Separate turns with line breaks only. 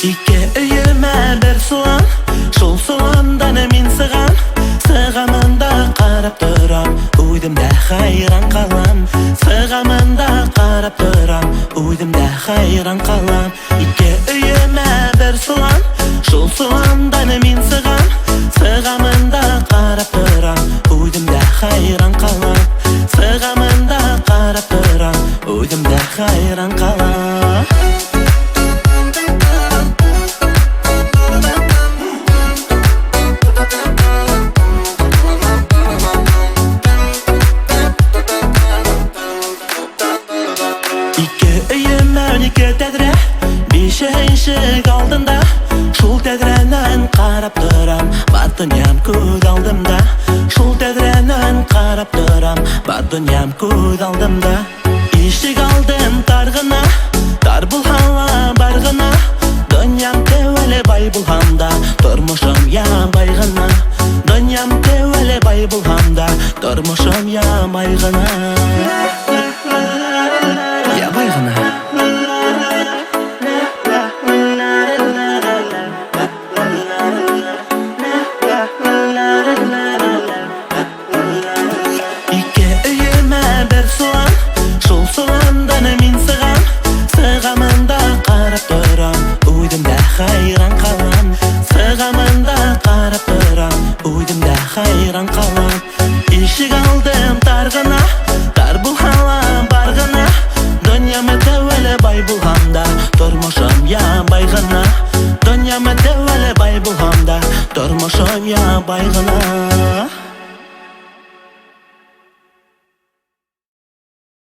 Икки үйіме бір суан, шул суандан мен сыған. Сығамында қарап тұрам, ойдымда хайран қалам. Сығамында қарап тұрам, ойдымда хайран қалам. Икки үйіме бір суан, шул суандан мен сыған. Сығамында қарап тұрам, ойдымда хайран қалам. Сығамында қарап тұрам, ойдымда хайран қалам. Икки тәдірі, бешіншік алдында. Шул тәдірінен қарап тұрам, бар дүниям көз алдымда. Шул тәдірінен қарап тұрам, бар дүниям көз алдымда. Ишік алдым тарғына, тар бұлхала барғына. Дүниям тәуелі бай бұлхамда, тұрмышым я байгына. Дүниям тәуелі бай бұлхамда, тұрмышым я байгына. Я байгына. Икки үйіме бір суан, шул суандан мен сыған. Сығамында қарап тұрам, ойдымда хайран қалам. Сығамында қарап тұрам, ойдымда хайран қалам. Ишік алдым тарғына, тар бұлхала барғына. Дүниямы тәуелі бай бұлғамда, тұрмышым я байгына. Дүниямы тәуелі бай бұлғамда, тұрмышым я байгына.